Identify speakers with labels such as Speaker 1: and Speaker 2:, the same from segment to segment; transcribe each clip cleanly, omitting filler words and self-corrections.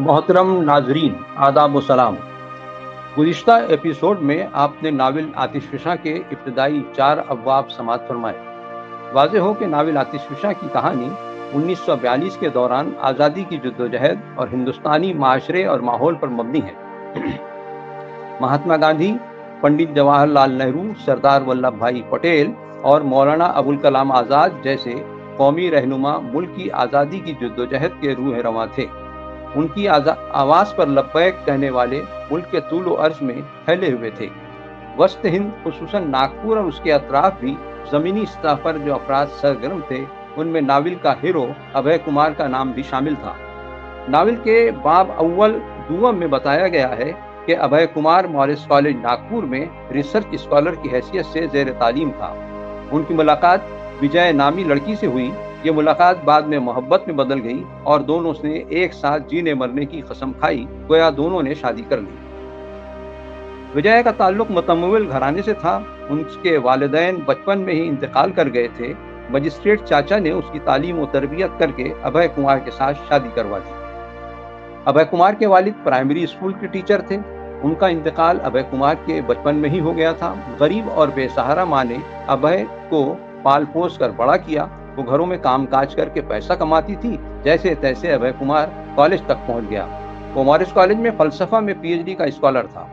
Speaker 1: محترم ناظرین، آداب و سلام۔ گزشتہ ایپیسوڈ میں آپ نے ناول آتش فشاں کے ابتدائی 4 ابواب سماعت فرمائے۔ واضح ہو کہ ناول آتش فشاں کی کہانی 1942 کے دوران آزادی کی جدوجہد اور ہندوستانی معاشرے اور ماحول پر مبنی ہے۔ مہاتما گاندھی، پنڈت جواہر لال نہرو، سردار ولبھ بھائی پٹیل اور مولانا ابوالکلام آزاد جیسے قومی رہنما ملک کی آزادی کی جدوجہد کے روح رواں تھے۔ ان کی آواز پر لبیک کہنے والے ملک کے طول و عرض میں پھیلے ہوئے تھے۔ وسط ہند، خصوصاً ناگپور اور اس کے اطراف بھی زمینی سطح پر جو افراد سرگرم تھے، ان میں ناول کا ہیرو ابھے کمار کا نام بھی شامل تھا۔ ناول کے باب اول دوم میں بتایا گیا ہے کہ ابھے کمار مورس کالج ناگپور میں ریسرچ اسکالر کی حیثیت سے زیر تعلیم تھا۔ ان کی ملاقات وجے نامی لڑکی سے ہوئی۔ یہ ملاقات بعد میں محبت میں بدل گئی اور دونوں نے ایک ساتھ جینے مرنے کی قسم کھائی، گویا دونوں نے شادی کر لی۔ وجے کا تعلق متمول گھرانے سے تھا۔ ان کے والدین بچپن میں ہی انتقال کر گئے تھے۔ مجسٹریٹ چاچا نے اس کی تعلیم و تربیت کر کے ابھے کمار کے ساتھ شادی کروا دی۔ ابھے کمار کے والد پرائمری اسکول کے ٹیچر تھے۔ ان کا انتقال ابھے کمار کے بچپن میں ہی ہو گیا تھا۔ غریب اور بے سہارا ماں نے ابھے کو پال پوس کر بڑا کیا۔ وہ گھروں میں کام کاج کر کے پیسہ کماتی تھی۔ جیسے تیسے ابھے کمار کالج تک پہنچ گیا۔ وہ مورس کالج میں فلسفہ میں پی ایچ ڈی کا اسکالر تھا۔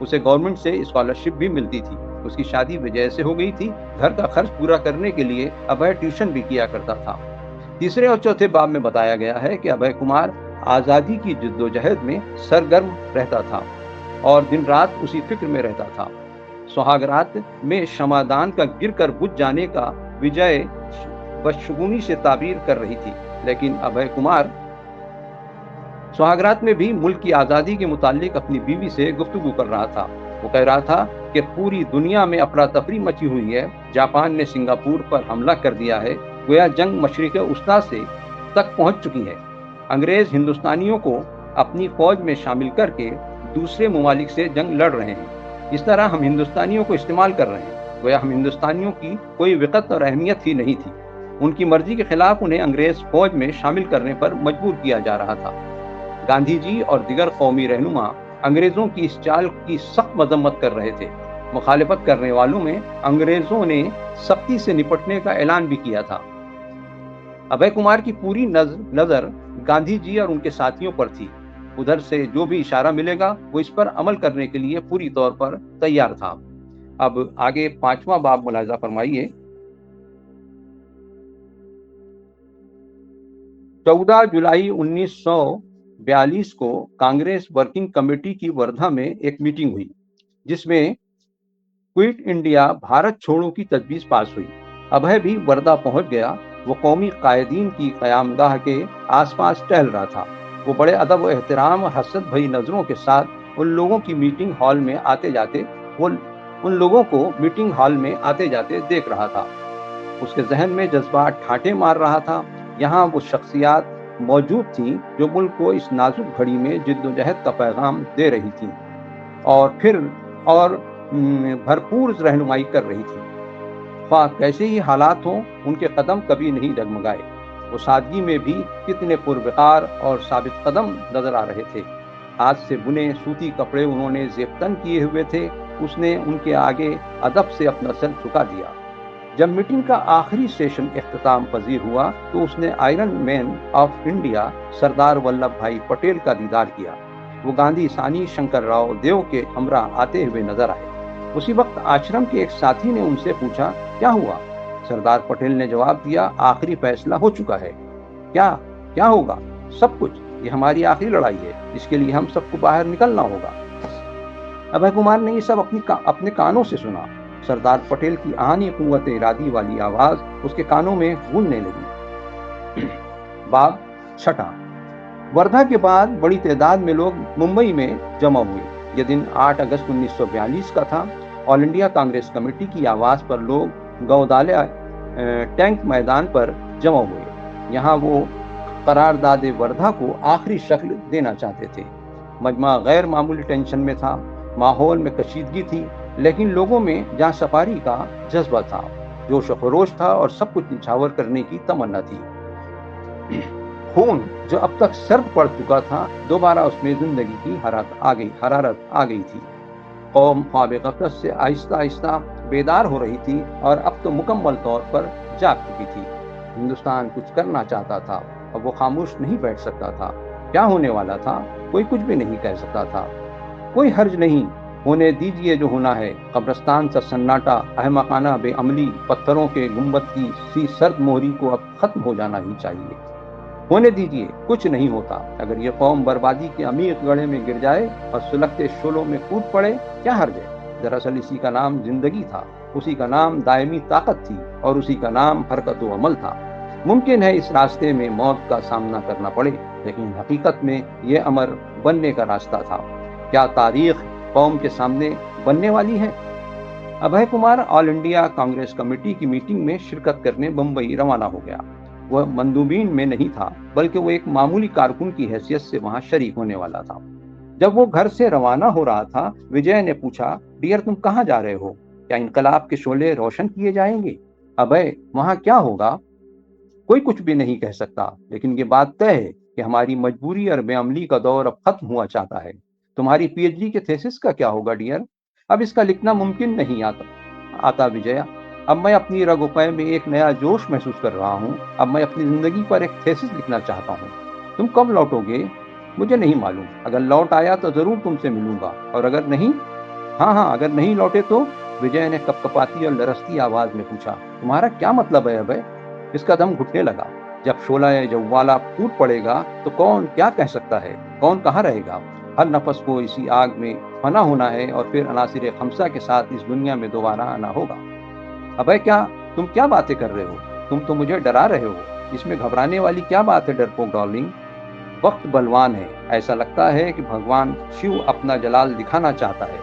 Speaker 1: اسے گورنمنٹ سے اسکالرشپ بھی ملتی تھی۔ اس کی شادی وجے سے ہو گئی تھی۔ گھر کا خرچ پورا کرنے کے لیے ابھے ٹیوشن بھی کیا کرتا تھا۔ تیسرے اور چوتھے باب میں بتایا گیا ہے کہ ابھے کمار آزادی کی جدوجہد میں سرگرم رہتا تھا اور دن رات اسی فکر میں رہتا تھا۔ سہاگ رات میں شمعدان کا گر کر بجھ جانے کا وجے بدشگونی سے تعبیر کر رہی تھی، لیکن ابھے کمار سہاگ رات میں بھی ملک کی آزادی کے متعلق اپنی بیوی سے گفتگو کر رہا تھا۔ وہ کہہ رہا تھا کہ پوری دنیا میں افراتفری مچی ہوئی ہے۔ جاپان نے سنگاپور پر حملہ کر دیا ہے، گویا جنگ مشرق وسطیٰ سے تک پہنچ چکی ہے۔ انگریز ہندوستانیوں کو اپنی فوج میں شامل کر کے دوسرے ممالک سے جنگ لڑ رہے ہیں۔ اس طرح ہم ہندوستانیوں کو استعمال کر رہے ہیں، گویا ہم ہندوستانیوں کی کوئی وقت اور اہمیت ہی نہیں تھی۔ ان کی مرضی کے خلاف انہیں انگریز فوج میں شامل کرنے پر مجبور کیا جا رہا تھا۔ گاندھی جی اور دیگر قومی رہنما انگریزوں کی اس چال کی سخت مذمت کر رہے تھے۔ مخالفت کرنے والوں میں انگریزوں نے سختی سے نپٹنے کا اعلان بھی کیا تھا۔ ابھے کمار کی پوری نظر گاندھی جی اور ان کے ساتھیوں پر تھی۔ ادھر سے جو بھی اشارہ ملے گا وہ اس پر عمل کرنے کے لیے پوری طور پر تیار تھا۔ اب آگے 5واں باب ملاحظہ فرمائیے۔ 14 جولائی 1942 کو کانگریس ورکنگ کمیٹی کی وردھا میں ایک میٹنگ ہوئی، جس میں کوئٹ انڈیا بھارت چھوڑو کی تجویز پاس ہوئی۔ ابھے بھی وردھا پہنچ گیا۔ وہ قومی قائدین کی قیام گاہ کے آس پاس ٹہل رہا تھا۔ وہ بڑے ادب و احترام اور حسرت بھری نظروں کے ساتھ ان لوگوں کی میٹنگ ہال میں آتے جاتے دیکھ رہا تھا۔ اس کے ذہن میں جذبات ٹھاٹھے مار رہا تھا۔ یہاں وہ شخصیات موجود تھیں جو ملک کو اس نازک گھڑی میں جدوجہد کا پیغام دے رہی تھیں اور بھرپور رہنمائی کر رہی تھی۔ خواہ کیسے ہی حالات ہوں، ان کے قدم کبھی نہیں ڈگمگائے۔ وہ سادگی میں بھی کتنے پروقار اور ثابت قدم نظر آ رہے تھے۔ ہاتھ سے بنے سوتی کپڑے انہوں نے زیبتن کیے ہوئے تھے۔ اس نے ان کے آگے ادب سے اپنا سر جھکا دیا۔ جب میٹنگ کا آخری سیشن اختتام پذیر ہوا تو اس نے iron main of India Sardar Vallabh بھائی پٹیل کا دیدار کیا۔ وہ گاندھی ثانی شنکر راؤ دیو کے ہمراہ آتے ہوئے نظر آئے۔ اسی وقت آشرم کے ایک ساتھی نے ان سے پوچھا، کیا ہوا؟ سردار پٹیل نے جواب دیا، آخری فیصلہ ہو چکا ہے۔ کیا ہوگا؟ سب کچھ۔ یہ ہماری آخری لڑائی ہے، اس کے لیے ہم سب کو باہر نکلنا ہوگا۔ ابھے کمار نے یہ سب اپنے کانوں سے سنا۔ سردار پٹیل کی آہنی قوت ارادی والی آواز اس کے کانوں میں گونجنے لگی۔ باب 6۔ وردھا کے بعد بڑی تعداد میں لوگ ممبئی میں جمع ہوئے۔ یہ دن 8 اگست 1942 کا تھا۔ آل انڈیا کانگریس کمیٹی کی آواز پر لوگ گودالیہ ٹینک میدان پر جمع ہوئے۔ یہاں وہ قرارداد وردھا کو آخری شکل دینا چاہتے تھے۔ مجمع غیر معمولی ٹینشن میں تھا۔ ماحول میں کشیدگی تھی، لیکن لوگوں میں جاں سپاری کا جذبہ تھا، جوش و خروش تھا اور سب کچھ نچھاور کرنے کی تمنا تھی۔ خون جو اب تک سرد پڑ چکا تھا دوبارہ اس میں زندگی کی حرارت آ گئی تھی۔ قوم خواب غفلت سے آہستہ آہستہ بیدار ہو رہی تھی اور اب تو مکمل طور پر جاگ چکی تھی۔ ہندوستان کچھ کرنا چاہتا تھا اور وہ خاموش نہیں بیٹھ سکتا تھا۔ کیا ہونے والا تھا کوئی کچھ بھی نہیں کہہ سکتا تھا۔ کوئی حرج نہیں، ہونے دیجئے جو ہونا ہے۔ قبرستان سا سناٹا، احمقانہ بے عملی، پتھروں کے گنبد کی سی سرد مہری کو اب ختم ہو جانا ہی چاہیے۔ ہونے دیجئے، کچھ نہیں ہوتا۔ اگر یہ قوم بربادی کے عمیق گڑھے میں گر جائے اور سلگتے شعلوں میں کود پڑے، کیا حرج ہے؟ دراصل اسی کا نام زندگی تھا، اسی کا نام دائمی طاقت تھی اور اسی کا نام حرکت و عمل تھا۔ ممکن ہے اس راستے میں موت کا سامنا کرنا پڑے، لیکن حقیقت میں یہ امر بننے کا راستہ تھا۔ کیا تاریخ قوم کے سامنے بننے والی ہے؟ ابھے کمار آل انڈیا کانگریس کمیٹی کی میٹنگ میں شرکت کرنے بمبئی روانہ ہو گیا۔ وہ مندوبین میں نہیں تھا، بلکہ وہ ایک معمولی کارکن کی حیثیت سے وہاں شریک ہونے والا تھا۔ جب وہ گھر سے روانہ ہو رہا تھا، وجے نے پوچھا، ڈیئر تم کہاں جا رہے ہو؟ کیا انقلاب کے شعلے روشن کیے جائیں گے؟ ابھے وہاں کیا ہوگا؟ کوئی کچھ بھی نہیں کہہ سکتا، لیکن یہ بات طے ہے کہ ہماری مجبوری اور بے عملی کا دور اب ختم ہوا چاہتا ہے۔ تمہاری پی ایچ ڈی کے تھیسس کا کیا ہوگا ڈیئر؟ اب اس کا لکھنا ممکن نہیں آتا وجے۔ اب میں اپنی رگ و پے میں ایک نیا جوش محسوس کر رہا ہوں۔ اب میں اپنی زندگی پر ایک تھیسس لکھنا چاہتا ہوں۔ تم کب لوٹو گے؟ مجھے نہیں معلوم۔ اگر لوٹ آیا تو ضرور تم سے ملوں گا، اور اگر نہیں، اگر نہیں لوٹے تو؟ وجے نے کپکپاتی اور لرزتی آواز میں پوچھا۔ تمہارا کیا مطلب ہے ابھے؟ اس کا دم گھٹنے لگا۔ جب شعلہ جوالا پھوٹ پڑے گا تو کون کیا کہہ سکتا ہے؟ کون کہاں رہے گا؟ ہر نفس کو اسی آگ میں فنا ہونا ہے اور پھر عناصر خمسہ کے ساتھ اس دنیا میں دوبارہ آنا ہوگا۔ ابھے تم کیا باتیں کر رہے ہو؟ تم تو مجھے ڈرا رہے ہو۔ اس میں گھبرانے والی کیا بات ہے ڈرپوک ڈارلنگ؟ وقت بلوان ہے۔ ایسا لگتا ہے کہ بھگوان شیو اپنا جلال دکھانا چاہتا ہے۔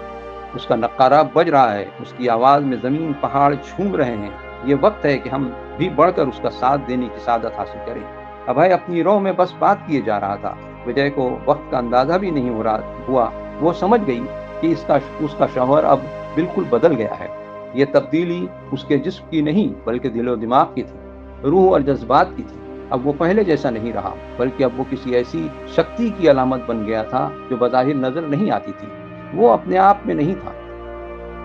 Speaker 1: اس کا نقارہ بج رہا ہے، اس کی آواز میں زمین پہاڑ جھوم رہے ہیں۔ یہ وقت ہے کہ ہم بھی بڑھ کر اس کا ساتھ دینے کی سعادت حاصل کریں۔ ابھے اپنی روح میں بس بات کیے جا رہا تھا۔ وجے کو وقت کا اندازہ بھی نہیں ہوا۔ وہ سمجھ گئی کہ اس کا شوہر اب بالکل بدل گیا ہے۔ یہ تبدیلی اس کے جسم کی نہیں بلکہ دل و دماغ کی تھی، روح اور جذبات کی تھی۔ اب وہ پہلے جیسا نہیں رہا، بلکہ اب وہ کسی ایسی شکتی کی علامت بن گیا تھا جو بظاہر نظر نہیں آتی تھی۔ وہ اپنے آپ میں نہیں تھا،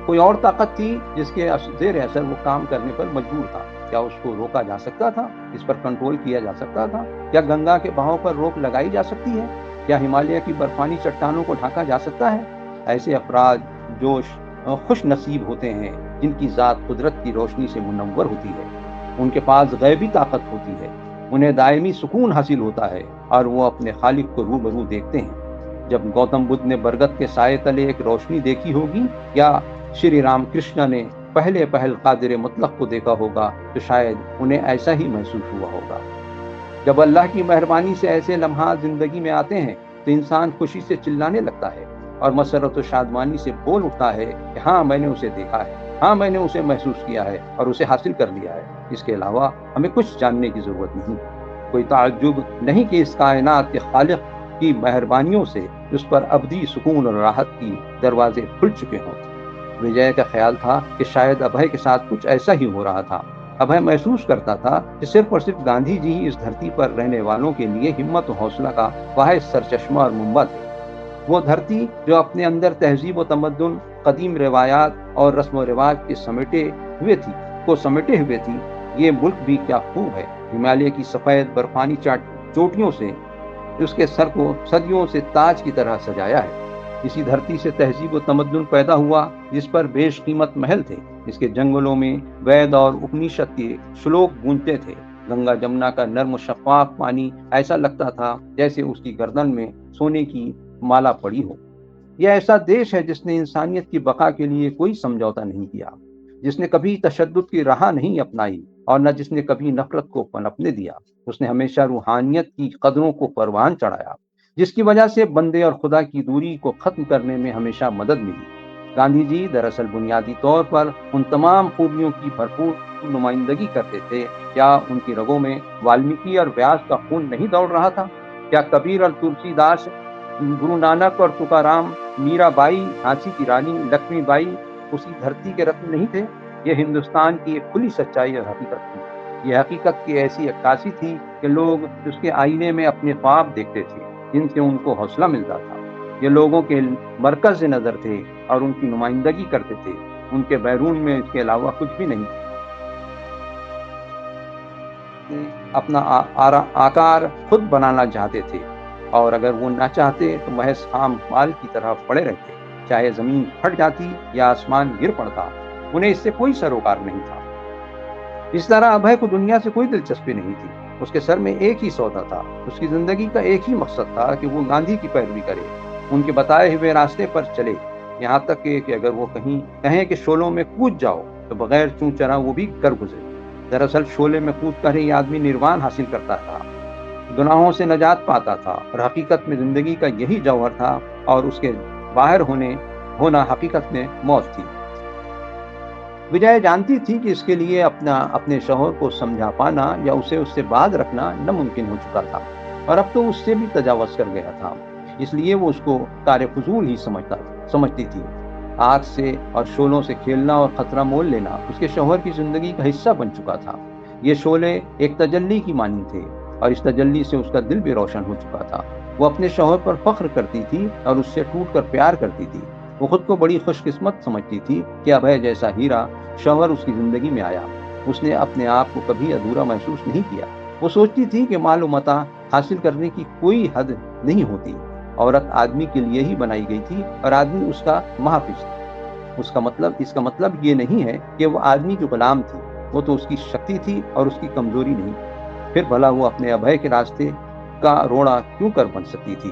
Speaker 1: کوئی اور طاقت تھی جس کے زیر اثر وہ کام کرنے پر مجبور تھا۔ کیا اس کو روکا جا سکتا تھا؟ اس پر کنٹرول کیا جا سکتا تھا؟ کیا گنگا کے بہاؤ پر روک لگائی جا سکتی ہے؟ کیا ہمالیہ کی برفانی چٹانوں کو ڈھانکا جا سکتا ہے؟ ایسے افراد خوش نصیب ہوتے ہیں جن کی ذات قدرت کی روشنی سے منور ہوتی ہے۔ ان کے پاس غیبی طاقت ہوتی ہے، انہیں دائمی سکون حاصل ہوتا ہے اور وہ اپنے خالق کو روبرو دیکھتے ہیں۔ جب گوتم بدھ نے برگد کے سائے تلے ایک روشنی دیکھی ہوگی، یا شری رام کرشن نے پہل قادر مطلق کو دیکھا ہوگا، تو شاید انہیں ایسا ہی محسوس ہوا ہوگا۔ جب اللہ کی مہربانی سے ایسے لمحات زندگی میں آتے ہیں تو انسان خوشی سے چلانے لگتا ہے اور مسرت و شادمانی سے بول اٹھتا ہے کہ ہاں میں نے اسے دیکھا ہے، ہاں میں نے اسے محسوس کیا ہے اور اسے حاصل کر لیا ہے۔ اس کے علاوہ ہمیں کچھ جاننے کی ضرورت نہیں۔ کوئی تعجب نہیں کہ اس کائنات کے خالق کی مہربانیوں سے اس پر ابدی سکون اور راحت کی دروازے کھل چکے ہوں۔ وجے کا خیال تھا کہ شاید ابھے کے ساتھ کچھ ایسا ہی ہو رہا تھا۔ ابھے محسوس کرتا تھا کہ صرف اور صرف گاندھی جی ہی اس دھرتی پر رہنے والوں کے لیے ہمت و حوصلہ کا واحد سرچشمہ اور منبع تھے۔ وہ دھرتی جو اپنے اندر تہذیب و تمدن، قدیم روایات اور رسم و رواج کے سمیٹے ہوئے تھی۔ یہ ملک بھی کیا خوب ہے۔ ہمالیہ کی سفید برفانی چوٹیوں سے اس کے سر کو صدیوں سے تاج کی طرح سجایا ہے۔ اسی دھرتی سے تہذیب و تمدن پیدا ہوا جس پر بیش قیمت محل تھے۔ اس کے جنگلوں میں وید اور اپنیشد کے شلوک گونجتے تھے۔ گنگا جمنا کا نرم و شفاف پانی ایسا لگتا تھا جیسے اس کی گردن میں سونے کی مالا پڑی ہو۔ یہ ایسا دیش ہے جس نے انسانیت کی بقا کے لیے کوئی سمجھوتا نہیں کیا، جس نے کبھی تشدد کی راہ نہیں اپنائی اور نہ جس نے کبھی نفرت کو پنپنے دیا۔ اس نے ہمیشہ روحانیت کی قدروں کو پروان چڑھایا، جس کی وجہ سے بندے اور خدا کی دوری کو ختم کرنے میں ہمیشہ مدد ملی۔ گاندھی جی دراصل بنیادی طور پر ان تمام خوبیوں کی بھرپور نمائندگی کرتے تھے۔ کیا ان کی رگوں میں والمیکی اور ویاس کا خون نہیں دوڑ رہا تھا؟ کیا کبیر اور تلسی داس، گرو نانک اور تکارام، میرا بائی، جھانسی کی رانی لکشمی بائی اسی دھرتی کے رتن نہیں تھے؟ یہ ہندوستان کی ایک کھلی سچائی اور حقیقت تھی۔ یہ حقیقت کی ایسی عکاسی تھی کہ لوگ اس کے آئینے میں اپنے خواب دیکھتے تھے جن سے ان کو حوصلہ ملتا تھا۔ یہ لوگوں کے مرکز نظر تھے اور ان کی نمائندگی کرتے تھے۔ ان کے بیرون میں اس کے علاوہ کچھ بھی نہیں تھے۔ اپنا آکار خود بنانا چاہتے تھے، اور اگر وہ نہ چاہتے تو محض خام مال کی طرح پڑے رہتے، چاہے زمین پھٹ جاتی یا آسمان گر پڑتا، انہیں اس سے کوئی سروکار نہیں تھا۔ اس طرح ابھے کو دنیا سے کوئی دلچسپی نہیں تھی۔ اس کے سر میں ایک ہی سودا تھا، اس کی زندگی کا ایک ہی مقصد تھا کہ وہ گاندھی کی پیروی کرے، ان کے بتائے ہوئے راستے پر چلے، یہاں تک کہ اگر وہ کہیں کہ شعلوں میں کود جاؤ تو بغیر چوں چرا وہ بھی کر گزرے۔ دراصل شعلے میں کود کر ہی آدمی نروان حاصل کرتا تھا، گناہوں سے نجات پاتا تھا، اور حقیقت میں زندگی کا یہی جوہر تھا، اور اس کے باہر ہونا حقیقت میں موت تھی۔ وجے جانتی تھی کہ اس کے لیے اپنے شوہر کو سمجھا پانا یا اسے اس سے باز رکھنا ناممکن ہو چکا تھا، اور اب تو اس سے بھی تجاوز کر گیا تھا۔ اس لیے وہ اس کو کار فضول ہی سمجھتی تھی۔ آگ سے اور شعلوں سے کھیلنا اور خطرہ مول لینا اس کے شوہر کی زندگی کا حصہ بن چکا تھا۔ یہ شعلے ایک تجلی کی مانند تھے، اور اس تجلی سے اس کا دل بھی روشن ہو چکا تھا۔ وہ اپنے شوہر پر فخر کرتی تھی اور اس سے ٹوٹ کر پیار کرتی تھی۔ وہ خود کو بڑی خوش قسمت سمجھتی تھی کہ ابھے جیسا ہیرا شوہر اس کی زندگی میں آیا۔ اس نے اپنے آپ کو کبھی ادھورا محسوس نہیں کیا۔ وہ سوچتی تھی کہ مال و متاع حاصل کرنے کی کوئی حد نہیں ہوتی۔ عورت آدمی کے لیے ہی بنائی گئی تھی، اور آدمی اس کا محافظ تھا۔ اس کا مطلب یہ نہیں ہے کہ وہ آدمی کی غلام تھی، وہ تو اس کی شکتی تھی اور اس کی کمزوری نہیں۔ پھر بھلا وہ اپنے ابھے کے راستے کا روڑا کیوں کر بن سکتی تھی؟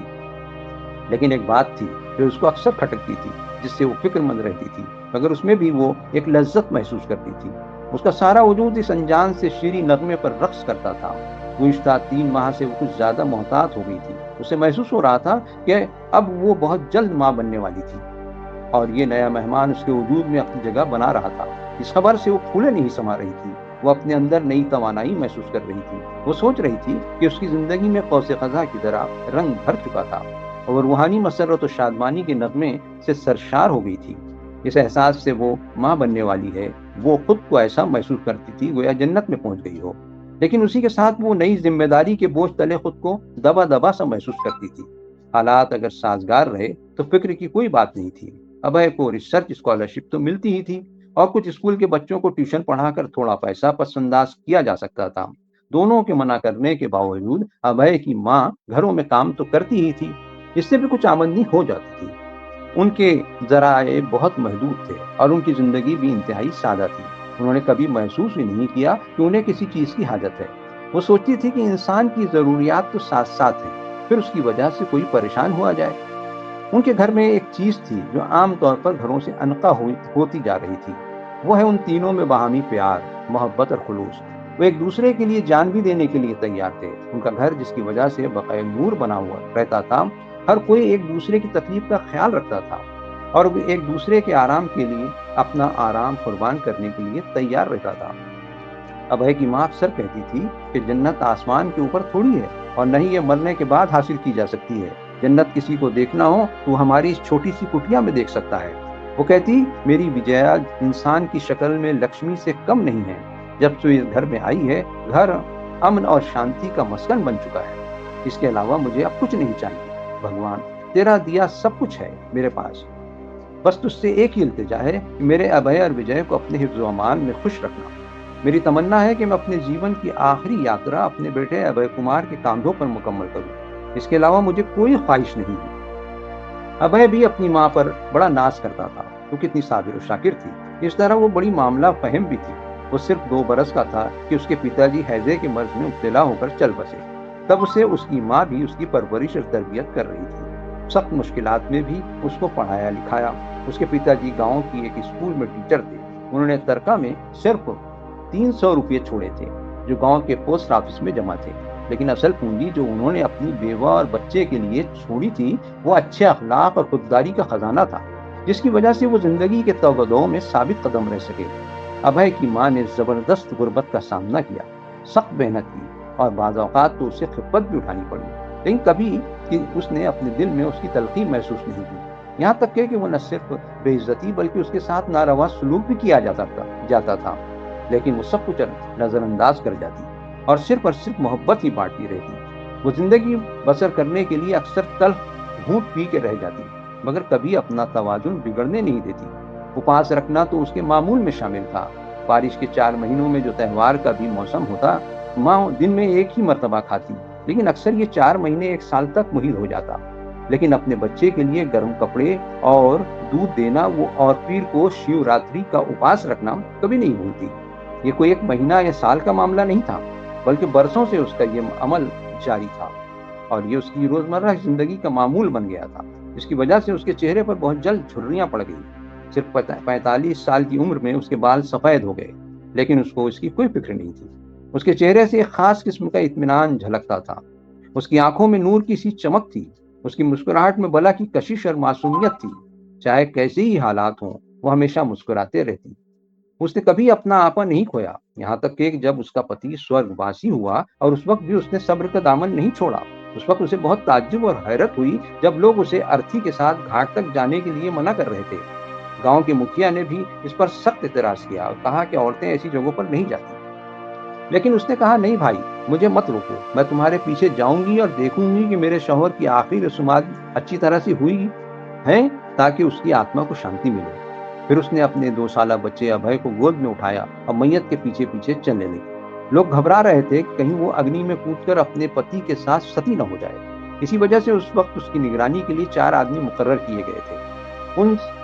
Speaker 1: لیکن ایک بات تھی جو اس کو اکثر کھٹکتی تھی، جس سے وہ فکر مند رہتی تھی، مگر اس میں بھی وہ ایک لذت محسوس کرتی تھی۔ اس کا سارا وجود اس انجان سے شیریں نغمے پر رقص کرتا تھا۔ گزشتہ 3 ماہ سے وہ کچھ زیادہ محتاط ہو گئی تھی۔ اسے محسوس ہو رہا تھا کہ اب وہ بہت جلد ماں بننے والی تھی، اور یہ نیا مہمان اس کے وجود میں اپنی جگہ بنا رہا تھا۔ اس خبر سے وہ پھولے نہیں سما رہی تھی۔ وہ اپنے اندر نئی توانائی محسوس کر رہی تھی۔ وہ سوچ رہی تھی کہ اس کی زندگی میں قوس قزح کی طرح رنگ بھر چکا تھا، اور روحانی مسرت و شادمانی کے نغمے سے سرشار ہو گئی تھی۔ اس احساس سے وہ ماں بننے والی ہے، وہ خود کو ایسا محسوس کرتی تھی گویا جنت میں پہنچ گئی ہو۔ لیکن اسی کے ساتھ وہ نئی ذمہ داری کے بوجھ تلے خود کو دبا دبا سا محسوس کرتی تھی۔ حالات اگر سازگار رہے تو فکر کی کوئی بات نہیں تھی۔ ابھے کو ریسرچ اسکالرشپ تو ملتی ہی تھی، اور کچھ اسکول کے بچوں کو ٹیوشن پڑھا کر تھوڑا پیسہ پس انداز کیا جا سکتا تھا۔ دونوں کے منع کرنے کے باوجود ابھے کی ماں گھروں میں کام تو کرتی ہی تھی، اس سے بھی کچھ آمدنی ہو جاتی تھی۔ ان کے ذرائع بہت محدود تھے، اور ان کی زندگی بھی انتہائی سادہ تھی۔ انہوں نے کبھی محسوس ہی نہیں کیا کہ انہیں کسی چیز کی حاجت ہے۔ وہ سوچتی تھی کہ انسان کی ضروریات تو ساتھ ساتھ ہیں، پھر اس کی وجہ سے کوئی پریشان ہوا جائے۔ ان کے گھر میں ایک چیز تھی جو عام طور پر گھروں سے انقطاع ہوتی جا رہی تھی، وہ ہے ان تینوں میں باہمی پیار، محبت اور خلوص۔ وہ ایک دوسرے کے لیے جان بھی دینے کے لیے تیار تھے۔ ان کا گھر جس کی وجہ سے بقائے نور بنا ہوا رہتا تھا، ہر کوئی ایک دوسرے کی تکلیف کا خیال رکھتا تھا، اور وہ ایک دوسرے کے آرام کے لیے اپنا آرام قربان کرنے کے لیے تیار رہتا تھا۔ ابھے کی ماں اکثر کہتی تھی کہ جنت آسمان کے اوپر تھوڑی ہے، اور نہ ہی یہ مرنے کے بعد حاصل کی جا سکتی ہے۔ جنت کسی کو دیکھنا ہو تو وہ ہماری اس چھوٹی سی کٹیا میں دیکھ سکتا ہے۔ وہ کہتی میری وجیا انسان کی شکل میں لکشمی سے کم نہیں ہے۔ جب سے اس گھر میں آئی ہے، گھر امن اور شانتی کا مسکن بن چکا ہے۔ اس کے علاوہ مجھے اب کچھ نہیں چاہیے۔ بھگوان، تیرا دیا سب کچھ ہے میرے پاس، بس تجھ سے ایک ہی التجا ہے کہ میرے ابھے اور وجے کو اپنے حفظ و امان میں خوش رکھنا۔ میری تمنا ہے کہ میں اپنے جیون کی آخری یاترا اپنے بیٹے ابھے کمار کے کاندھوں پر مکمل کروں۔ اس کے علاوہ مجھے کوئی خواہش نہیں ہے۔ ابھے بھی اپنی ماں پر بڑا ناز کرتا تھا، وہ کتنی صابر و شاکر تھی۔ اس طرح وہ بڑی معاملہ فہم بھی تھی۔ وہ صرف 2 برس کا تھا کہ اس کے پتا جی ہیضے کے مرض میں مبتلا ہو کر چل بسے۔ تب سے اس کی ماں بھی اس کی پرورش اور تربیت کر رہی تھی۔ سخت مشکلات میں بھی اس کو پڑھایا لکھایا۔ اس کے پتا جی گاؤں کی ایک اسکول میں ٹیچر تھے۔ انہوں نے ترکہ میں صرف 300 روپے چھوڑے تھے جو گاؤں کے پوسٹ آفس میں جمع تھے، لیکن اصل پونجی جو انہوں نے اپنی بیوہ اور بچے کے لیے چھوڑی تھی وہ اچھے اخلاق اور خودداری کا خزانہ تھا، جس کی وجہ سے وہ زندگی کے توگ و دو میں ثابت قدم رہ سکے۔ ابھے کی ماں نے زبردست غربت کا سامنا کیا، سخت محنت کی، اور بعض اوقات تو اسے خفت بھی اٹھانی پڑی، لیکن کبھی اس نے اپنے دل میں اس کی تلخی محسوس نہیں کی۔ یہاں تک کہ وہ نہ صرف بے عزتی بلکہ اس کے ساتھ ناروا سلوک بھی کیا جاتا تھا۔ لیکن وہ سب کچھ نظر انداز کر جاتی اور صرف محبت ہی بانٹتی رہتی۔ وہ زندگی بسر کرنے کے لیے اکثر تلخ گھونٹ پی کے رہ جاتی، مگر کبھی اپنا توازن بگڑنے نہیں دیتی۔ اپاس رکھنا تو اس کے معمول میں شامل تھا۔ بارش کے 4 مہینوں میں جو تہوار کا بھی موسم ہوتا، ماں دن میں ایک ہی مرتبہ کھاتی، لیکن اکثر یہ 4 مہینے 1 سال تک محیط ہو جاتا۔ لیکن اپنے بچے کے لیے گرم کپڑے اور دودھ دینا وہ اور پیر کو شیو راتری کا اپاس رکھنا کبھی نہیں بھولتی۔ یہ کوئی 1 مہینہ یا سال کا معاملہ نہیں تھا، بلکہ برسوں سے اس کا یہ عمل جاری تھا، اور یہ اس کی روزمرہ زندگی کا معمول بن گیا تھا۔ اس کی وجہ سے اس کے چہرے پر بہت جلد جھریاں پڑ گئی۔ صرف 45 سال کی عمر میں اس کے بال سفید ہو گئے، لیکن اس کو اس کی کوئی فکر نہیں تھی۔ اس کے چہرے سے ایک خاص قسم کا اطمینان جھلکتا تھا۔ اس کی آنکھوں میں نور کی سی چمک تھی۔ اس کی مسکراہٹ میں بلا کی کشش اور معصومیت تھی۔ چاہے کیسے ہی حالات ہوں، وہ ہمیشہ مسکراتے رہتی۔ اس نے کبھی اپنا آپا نہیں کھویا، یہاں تک کہ جب اس کا پتی سورگ واسی ہوا اور اس وقت بھی اس نے صبر کا دامن نہیں چھوڑا۔ اس وقت اسے بہت تعجب اور حیرت ہوئی جب لوگ اسے ارتھی کے ساتھ گھاٹ تک جانے کے لیے منع کر رہے تھے۔ گاؤں کے مکھیا نے بھی اس پر سخت اعتراض کیا اور کہا کہ عورتیں ایسی جگہوں پر نہیں جاتی، لیکن اس نے کہا نہیں بھائی، مجھے مت روکو، میں تمہارے پیچھے جاؤں گی اور دیکھوں گی کہ میرے شوہر کی آخری رسومات اچھی طرح سے ہوئی ہیں تاکہ اس کی آتما کو شانتی ملے۔ پھر اس نے اپنے 2 سالہ بچے ابھے کو گود میں اٹھایا اور میت کے پیچھے پیچھے چلنے لگی۔ لوگ گھبرا رہے تھے کہ کہیں وہ اگنی میں کود کر اپنے پتی کے ساتھ ستی نہ ہو جائے۔ اسی وجہ سے اس وقت اس کی نگرانی کے لیے 4 آدمی مقرر کیے گئے تھے۔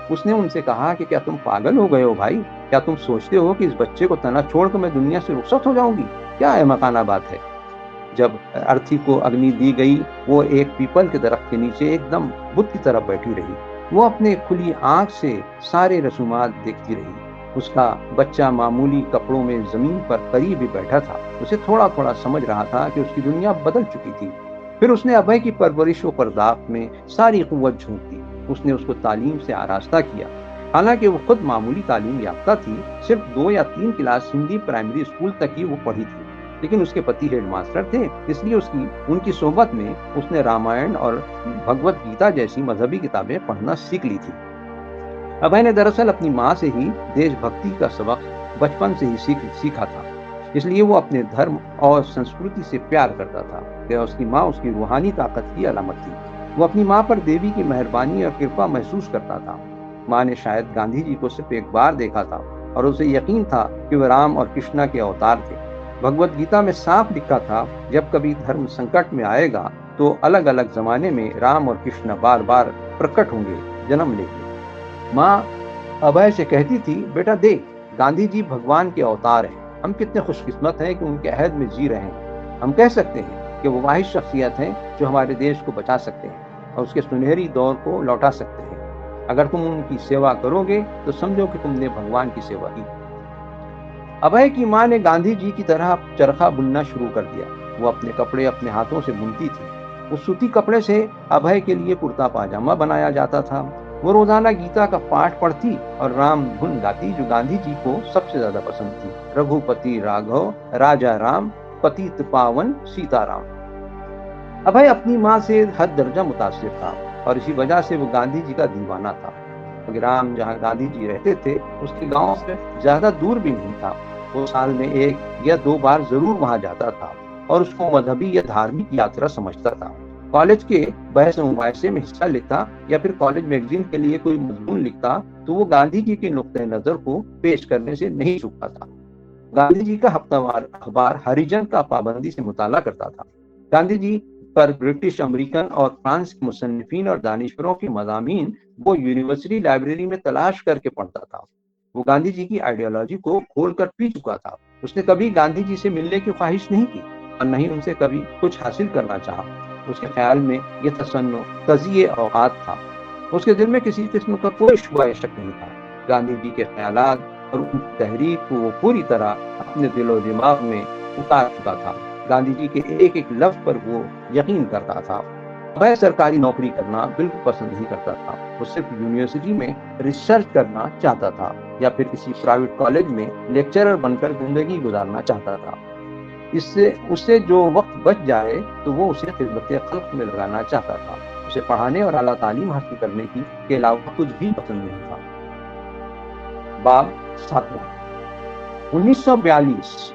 Speaker 1: اس نے ان سے کہا کہ کیا تم پاگل ہو گئے ہو بھائی؟ کیا تم سوچتے ہو کہ اس بچے کو تنہا چھوڑ کر میں دنیا سے رخصت ہو جاؤں گی؟ کیا احمقانہ بات ہے۔ جب ارتھی کو اگنی دی گئی، وہ ایک پیپل کے درخت کے نیچے ایک دم بت کی طرح بیٹھی رہی۔ وہ اپنے کھلی آنکھ سے سارے رسومات دیکھتی رہی۔ اس کا بچہ معمولی کپڑوں میں زمین پر قریب ہی بیٹھا تھا۔ اسے تھوڑا تھوڑا سمجھ رہا تھا کہ اس کی دنیا بدل چکی تھی۔ پھر اس نے ابھے کی پرورش و پرداخت میں ساری قوت جھونک دی۔ اس نے اس کو تعلیم سے آراستہ کیا۔ حالانکہ وہ خود معمولی تعلیم یافتہ تھی، صرف 2 یا 3 کلاس ہندی پرائمری اسکول تک ہی وہ پڑھی تھی، لیکن اس کے پتی ہیڈ ماسٹر تھے، اس لیے ان کی صحبت میں اس نے رامائن اور بھگوت گیتا جیسی مذہبی کتابیں پڑھنا سیکھ لی تھی۔ ابھے نے دراصل اپنی ماں سے ہی دیش بھکتی کا سبق بچپن سے ہی سیکھا تھا، اس لیے وہ اپنے دھرم اور سنسکرتی سے پیار کرتا تھا کہ اس کی ماں اس کی روحانی طاقت کی علامت تھی۔ وہ اپنی ماں پر دیوی کی مہربانی اور کرپا محسوس کرتا تھا۔ ماں نے شاید گاندھی جی کو صرف ایک بار دیکھا تھا اور اسے یقین تھا کہ وہ رام اور کرشنا کے اوتار تھے۔ بھگوت گیتا میں صاف لکھا تھا، جب کبھی دھرم سنکٹ میں آئے گا تو الگ الگ زمانے میں رام اور کرشنا بار بار پرکٹ ہوں گے، جنم لیں گے۔ ماں ابھے سے کہتی تھی، بیٹا دیکھ، گاندھی جی بھگوان کے اوتار ہیں، ہم کتنے خوش قسمت ہیں کہ ان کے عہد میں جی رہے ہیں۔ ہم کہہ سکتے ہیں کہ وہ واحد شخصیت ہیں جو ہمارے دیش کو بچا سکتے ہیں اور اس کے سنہری دور کو لوٹا سکتے ہیں۔ اگر تم ان کی سیوا کرو گے تو سمجھو کہ تم نے بھگوان کی سیوا کی۔ ابھے کی ماں نے گاندھی جی کی طرح چرخہ بننا شروع کر دیا۔ وہ اپنے کپڑے اپنے ہاتھوں سے بنتی تھی۔ اس سوتی کپڑے سے ابھے کے لیے کرتا پاجامہ بنایا جاتا تھا۔ وہ روزانہ گیتا کا پاٹھ پڑھتی اور رام دھن گاتی جو گاندھی جی کو سب سے زیادہ پسند تھی، رگھوپتی راگھو راجا رام پتیت پاون سیتا رام۔ ابھے اپنی ماں سے حد درجہ متاثر تھا اور اسی وجہ سے وہ گاندھی جی کا دیوانہ تھا۔ گرام جہاں گاندھی جی رہتے تھے اس کے گاؤں سے زیادہ دور بھی نہیں تھا۔ وہ سال میں 1 یا 2 بار ضرور وہاں جاتا تھا اور اس کو مذہبی یا دھارمک یاترا سمجھتا تھا۔ کالج کے بحث و مباحثے میں حصہ لیتا یا پھر کالج میگزین کے لیے کوئی مضمون لکھتا تو وہ گاندھی جی کے نقطۂ نظر کو پیش کرنے سے نہیں چوکتا تھا۔ گاندھی جی کا ہفتہ وار اخبار ہریجن کا پابندی سے مطالعہ کرتا تھا۔ گاندھی جی پر برٹش، امریکن اور فرانس کے مصنفین اور دانشوروں کے مضامین وہ یونیورسٹی لائبریری میں تلاش کر کے پڑھتا تھا۔ وہ گاندھی جی کی آئیڈیالوجی کو کھول کر پی چکا تھا۔ اس نے کبھی گاندھی جی سے ملنے کی خواہش نہیں کی اور نہ ہی ان سے کبھی کچھ حاصل کرنا چاہا۔ اس کے خیال میں یہ تصنع قضیہ اوقات تھا۔ اس کے دل میں کسی قسم کا کوئی شبہ یا شک نہیں تھا۔ گاندھی جی کے خیالات اور ان کی تحریک کو وہ پوری طرح اپنے دل و دماغ میں اتار چکا تھا۔ گاندھی جی کے ایک ایک لفظ پر وہ یقین کرتا تھا۔ ابھے سرکاری نوکری کرنا بالکل پسند نہیں کرتا تھا۔ وہ صرف یونیورسٹی میں ریسرچ کرنا چاہتا تھا یا پھر کسی پرائیویٹ کالج میں لیکچرر بن کر زندگی گزارنا چاہتا تھا۔ اس سے جو وقت بچ جائے تو وہ اسے خدمت خلق میں لگانا چاہتا تھا۔ اسے پڑھانے اور اعلیٰ تعلیم حاصل کرنے کے علاوہ کچھ بھی پسند نہیں تھا۔ باب 7۔ 1942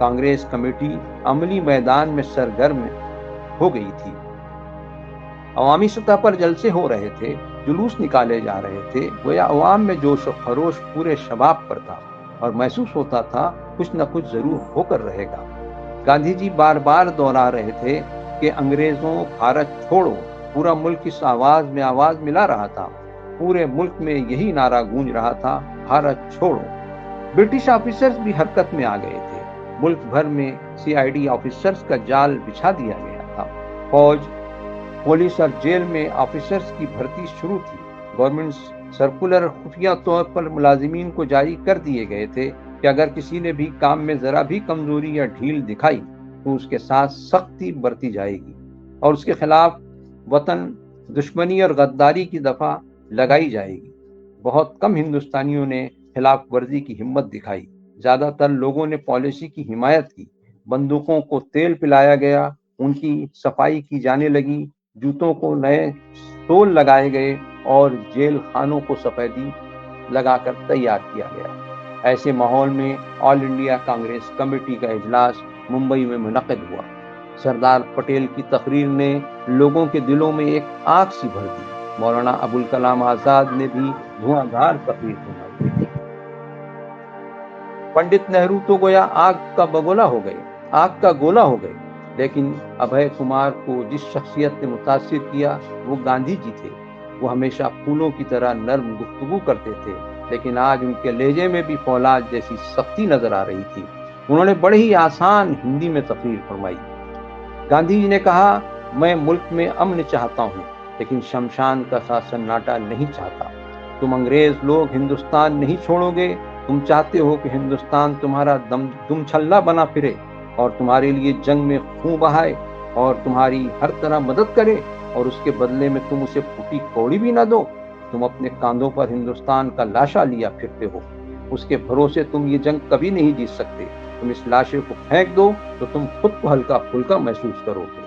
Speaker 1: کانگریس کمیٹی عملی میدان میں سرگرم ہو گئی تھی۔ عوامی سطح پر جلسے ہو رہے تھے، جلوس نکالے جا رہے تھے، گویا عوام میں جوش و خروش پورے شباب پر تھا اور محسوس ہوتا تھا کچھ نہ کچھ ضرور ہو کر رہے گا۔ گاندھی جی بار بار دہرا رہے تھے کہ انگریزوں بھارت چھوڑو، پورا ملک اس آواز میں آواز ملا رہا تھا، پورے ملک میں یہی نعرہ گونج رہا تھا، بھارت چھوڑو۔ برٹش آفیسرز بھی حرکت میں آ گئے تھے، ملک بھر میں CID آفیسرز کا جال بچھا دیا گیا تھا، فوج، پولیس اور جیل میں آفیسرز کی بھرتی شروع تھی، گورنمنٹ سرکولر خفیہ طور پر ملازمین کو جاری کر دیے گئے تھے کہ اگر کسی نے بھی کام میں ذرا بھی کمزوری یا ڈھیل دکھائی تو اس کے ساتھ سختی برتی جائے گی اور اس کے خلاف وطن دشمنی اور غداری کی دفعہ لگائی جائے گی۔ بہت کم ہندوستانیوں نے خلاف ورزی کی ہمت دکھائی، زیادہ تر لوگوں نے پالیسی کی حمایت کی، بندوقوں کو تیل پلایا گیا، ان کی صفائی کی جانے لگی، جوتوں کو نئے سول لگائے گئے اور جیل خانوں کو سفیدی لگا کر تیار کیا گیا۔ ایسے ماحول میں آل انڈیا کانگریس کمیٹی کا اجلاس ممبئی میں منعقد ہوا۔ سردار پٹیل کی تقریر نے لوگوں کے دلوں میں ایک آگ سی بھر دی۔ مولانا ابوالکلام آزاد نے بھی دھواں تقریر سنائی۔ پنڈت نہرو تو گویا آگ کا گولا ہو گئے، لیکن ابھے کمار کو جس شخصیت نے متاثر کیا وہ گاندھی جی تھے۔ وہ ہمیشہ پھولوں کی طرح نرم گفتگو کرتے تھے، لیکن آج ان کے لہجے میں بھی فولاد جیسی سختی نظر آ رہی تھی۔ انہوں نے بڑی ہی آسان ہندی میں تقریر فرمائی۔ گاندھی جی نے کہا، میں ملک میں امن چاہتا ہوں، لیکن شمشان کا سا سناٹا نہیں چاہتا۔ تم انگریز لوگ ہندوستان نہیں چھوڑو گے، تم چاہتے ہو کہ ہندوستان تمہارا دم چھلا بنا پھرے اور تمہارے لیے جنگ میں خون بہائے اور تمہاری ہر طرح مدد کرے، اور اس کے بدلے میں تم اسے پھوٹی کوڑی بھی نہ دو۔ تم اپنے کاندھوں پر ہندوستان کا لاشا لیا پھرتے ہو، اس کے بھروسے تم یہ جنگ کبھی نہیں جیت سکتے۔ تم اس لاشے کو پھینک دو تو تم خود کو ہلکا پھلکا محسوس کرو گے،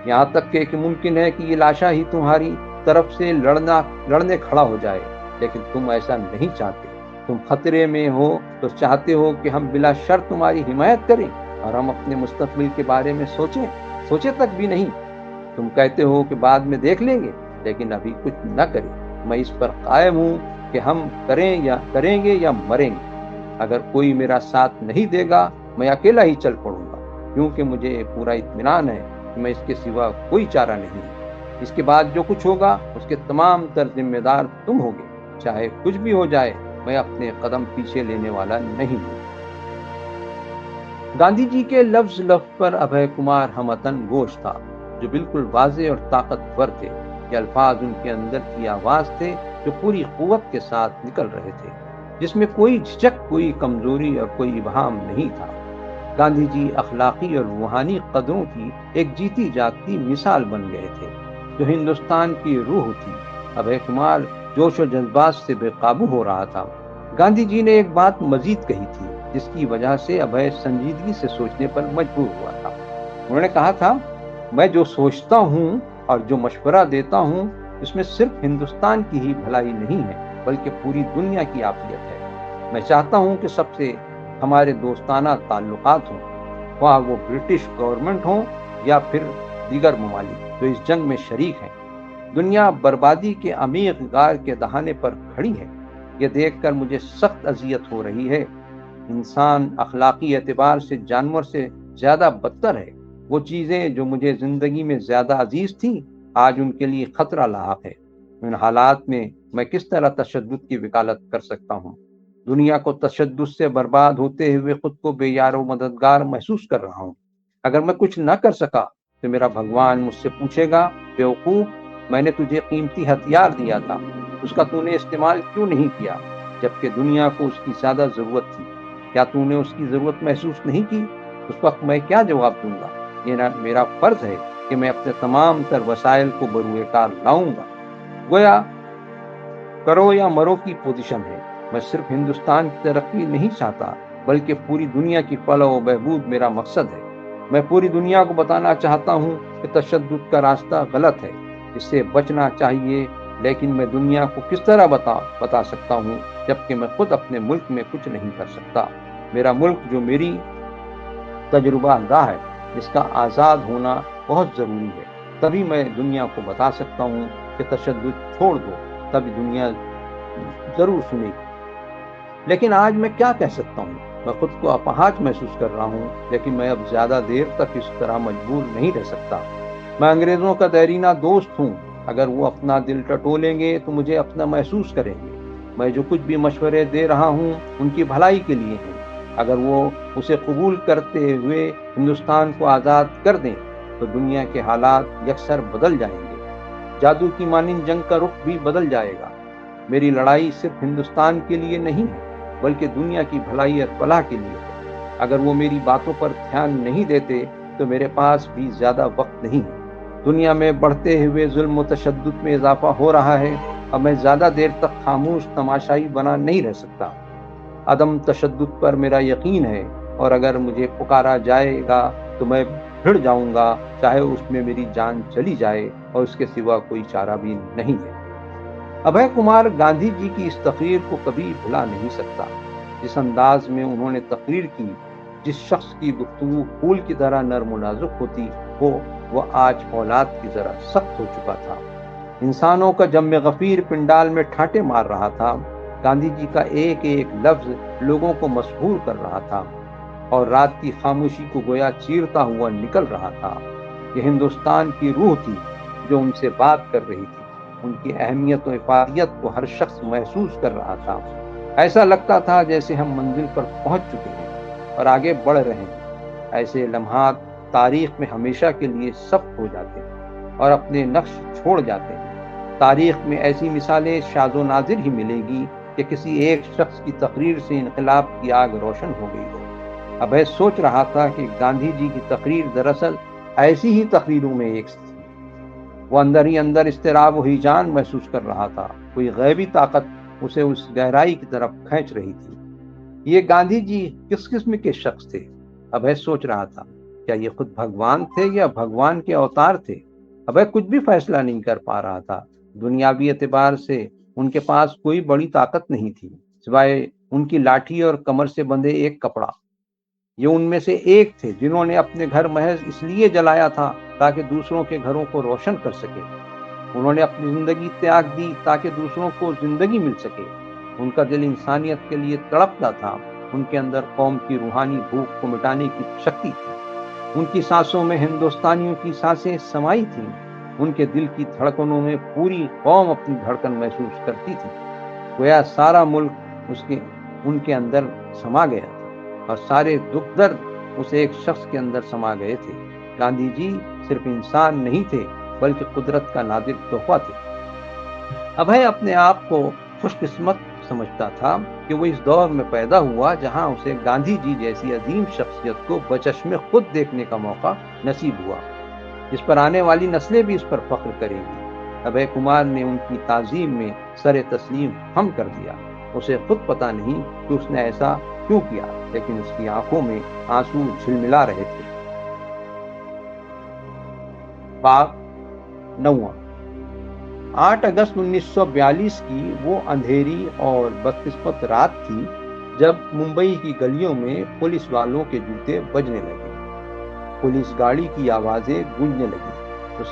Speaker 1: یہاں تک کہ ممکن ہے کہ یہ لاشا ہی تمہاری طرف سے لڑنے کھڑا ہو جائے، لیکن تم ایسا نہیں چاہتے۔ تم خطرے میں ہو تو چاہتے ہو کہ ہم بلا شرط تمہاری حمایت کریں اور ہم اپنے مستقبل کے بارے میں سوچے تک بھی نہیں۔ تم کہتے ہو کہ بعد میں دیکھ لیں گے، لیکن ابھی کچھ نہ کریں۔ میں اس پر قائم ہوں کہ ہم کریں گے یا مریں گے۔ اگر کوئی میرا ساتھ نہیں دے گا میں اکیلا ہی چل پڑوں گا، کیونکہ مجھے پورا اطمینان ہے کہ میں اس کے سوا کوئی چارہ نہیں ہے۔ اس کے بعد جو کچھ ہوگا اس کے تمام تر ذمہ دار تم ہوگے، چاہے کچھ بھی ہو جائے، میں اپنے قدم پیچھے لینے والا نہیں ہوں۔ گاندھی جی کے لفظ پر ابھے کمار ہم وطن گوش تھا، جو بالکل واضح اور طاقتور تھے۔ یہ الفاظ ان کے اندر کی آواز تھے جو پوری قوت کے ساتھ نکل رہے تھے، جس میں کوئی جھجک، کوئی کمزوری اور کوئی ابہام نہیں تھا۔ گاندھی جی اخلاقی اور روحانی قدروں کی ایک جیتی جاگتی مثال بن گئے تھے، جو ہندوستان کی روح تھی۔ ابھے کمار جوش و جذبات سے بے قابو ہو رہا تھا۔ گاندھی جی نے ایک بات مزید کہی تھی، جس کی وجہ سے ابھے سنجیدگی سے سوچنے پر مجبور ہوا تھا۔ انہوں نے کہا تھا، میں جو سوچتا ہوں اور جو مشورہ دیتا ہوں اس میں صرف ہندوستان کی ہی بھلائی نہیں ہے، بلکہ پوری دنیا کی عافیت ہے۔ میں چاہتا ہوں کہ سب سے ہمارے دوستانہ تعلقات ہوں، خواہ وہ برٹش گورنمنٹ ہوں یا پھر دیگر ممالک جو اس جنگ میں شریک ہیں۔ دنیا بربادی کے عمیق غار کے دہانے پر کھڑی ہے۔ یہ دیکھ کر مجھے سخت اذیت ہو رہی ہے۔ انسان اخلاقی اعتبار سے جانور سے زیادہ بدتر ہے۔ وہ چیزیں جو مجھے زندگی میں زیادہ عزیز تھیں، آج ان کے لیے خطرہ لاحق ہے۔ ان حالات میں کس طرح تشدد کی وکالت کر سکتا ہوں؟ دنیا کو تشدد سے برباد ہوتے ہوئے خود کو بے یار و مددگار محسوس کر رہا ہوں۔ اگر میں کچھ نہ کر سکا تو میرا بھگوان مجھ سے پوچھے گا، بیوقوف، میں نے تجھے قیمتی ہتھیار دیا تھا، اس کا تو نے استعمال کیوں نہیں کیا، جبکہ دنیا کو اس کی زیادہ ضرورت تھی؟ کیا تو نے اس کی ضرورت محسوس نہیں کی؟ اس وقت میں کیا جواب دوں گا؟ یہ میرا فرض ہے کہ میں اپنے تمام تر وسائل کو بروئے کار لاؤں گا۔ گویا کرو یا مرو کی پوزیشن ہے۔ میں صرف ہندوستان کی ترقی نہیں چاہتا، بلکہ پوری دنیا کی فلاح و بہبود میرا مقصد ہے۔ میں پوری دنیا کو بتانا چاہتا ہوں کہ تشدد کا راستہ غلط ہے، اس سے بچنا چاہیے، لیکن میں دنیا کو کس طرح بتا سکتا ہوں جبکہ میں خود اپنے ملک میں کچھ نہیں کر سکتا۔ میرا ملک جو میری تجربہ رہا ہے، اس کا آزاد ہونا بہت ضروری ہے۔ تبھی میں دنیا کو بتا سکتا ہوں کہ تشدد چھوڑ دو، تب دنیا ضرور سنے گی۔ لیکن آج میں کیا کہہ سکتا ہوں؟ میں خود کو اپاہج محسوس کر رہا ہوں، لیکن میں اب زیادہ دیر تک اس طرح مجبور نہیں رہ سکتا۔ میں انگریزوں کا دیرینہ دوست ہوں، اگر وہ اپنا دل ٹٹولیں گے تو مجھے اپنا محسوس کریں گے۔ میں جو کچھ بھی مشورے دے رہا ہوں ان کی بھلائی کے لیے ہیں۔ اگر وہ اسے قبول کرتے ہوئے ہندوستان کو آزاد کر دیں تو دنیا کے حالات یکسر بدل جائیں گے۔ جادو کی مانند جنگ کا رخ بھی بدل جائے گا۔ میری لڑائی صرف ہندوستان کے لیے نہیں ہے، بلکہ دنیا کی بھلائی اور فلاح کے لیے ہے۔ اگر وہ میری باتوں پر دھیان نہیں دیتے تو میرے پاس بھی زیادہ وقت نہیں ہے۔ دنیا میں بڑھتے ہوئے ظلم و تشدد میں اضافہ ہو رہا ہے، اب میں زیادہ دیر تک خاموش تماشائی بنا نہیں رہ سکتا۔ عدم تشدد پر میرا یقین ہے، اور اگر مجھے پکارا جائے گا تو میں بھڑ جاؤں گا، چاہے اس میں میری جان چلی جائے، اور اس کے سوا کوئی چارہ بھی نہیں ہے۔ ابھے کمار گاندھی جی کی اس تقریر کو کبھی بھلا نہیں سکتا۔ جس انداز میں انہوں نے تقریر کی، جس شخص کی گفتگو پھول کی طرح نرم و نازک ہوتی ہو، وہ آج اولاد کی طرح سخت ہو چکا تھا۔ انسانوں کا جم غفیر پنڈال میں ٹھاٹے مار رہا تھا۔ گاندھی جی کا ایک ایک لفظ لوگوں کو مسحور کر رہا تھا، اور رات کی خاموشی کو گویا چیرتا ہوا نکل رہا تھا۔ یہ ہندوستان کی روح تھی جو ان سے بات کر رہی تھی۔ ان کی اہمیت و افادیت کو ہر شخص محسوس کر رہا تھا۔ ایسا لگتا تھا جیسے ہم منزل پر پہنچ چکے ہیں اور آگے بڑھ رہے ہیں۔ ایسے لمحات تاریخ میں ہمیشہ کے لیے ثبت ہو جاتے ہیں اور اپنے نقش چھوڑ جاتے ہیں۔ تاریخ میں ایسی مثالیں شاذ و نادر ہی ملے گی کہ کسی ایک شخص کی تقریر سے انقلاب کی آگ روشن ہو گئی ہو۔ ابھے سوچ رہا تھا کہ گاندھی جی کی تقریر دراصل ایسی ہی تقریروں میں ایک تھی۔ وہ اندر ہی اندر اضطراب و ہیجان محسوس کر رہا تھا۔ کوئی غیبی طاقت اسے اس گہرائی کی طرف کھینچ رہی تھی۔ یہ گاندھی جی کس قسم کے شخص تھے؟ ابھے سوچ رہا تھا، کیا یہ خود بھگوان تھے یا بھگوان کے اوتار تھے؟ ابھے کچھ بھی فیصلہ نہیں کر پا رہا تھا۔ دنیاوی اعتبار سے ان کے پاس کوئی بڑی طاقت نہیں تھی سوائے ان کی لاٹھی اور کمر سے بندھے ایک کپڑا۔ یہ ان میں سے ایک تھے جنہوں نے اپنے گھر محض اس لیے جلایا تھا تاکہ دوسروں کے گھروں کو روشن کر سکے۔ انہوں نے اپنی زندگی تیاگ دی تاکہ دوسروں کو زندگی مل سکے۔ ان کا دل انسانیت کے لیے تڑپتا تھا۔ ان کے اندر قوم کی روحانی بھوک کو مٹانے کی شکتی تھی۔ ان کی سانسوں میں ہندوستانیوں کی سانسیں سمائی تھیں۔ ان کے دل کی دھڑکنوں میں پوری قوم اپنی دھڑکن محسوس کرتی تھی۔ گویا سارا ملک ان کے اندر سما گیا تھا، اور سارے دکھ درد اس ایک شخص کے اندر سما گئے تھے۔ گاندھی جی صرف انسان نہیں تھے بلکہ قدرت کا نادر تحفہ تھے۔ ابھے اپنے آپ کو خوش قسمت سمجھتا تھا کہ وہ اس دور میں پیدا ہوا جہاں اسے گاندھی جی جیسی عظیم شخصیت کو بچشم خود دیکھنے کا موقع نصیب ہوا، جس پر آنے والی نسلیں بھی اس پر فخر کریں گی۔ ابھے کمار نے ان کی تعظیم میں سر تسلیم خم کر دیا۔ اسے خود پتا نہیں کہ اس نے ایسا کیوں کیا، لیکن اس کی آنکھوں میں آنسو جھلملا رہے تھے۔ باب 9۔ 8 اگست 1942 کی وہ اندھیری اور بدقسمت رات تھی جب ممبئی کی گلیوں میں پولیس والوں کے جوتے بجنے لگے، پولیس گاڑی کی آوازیں گونجنے لگی۔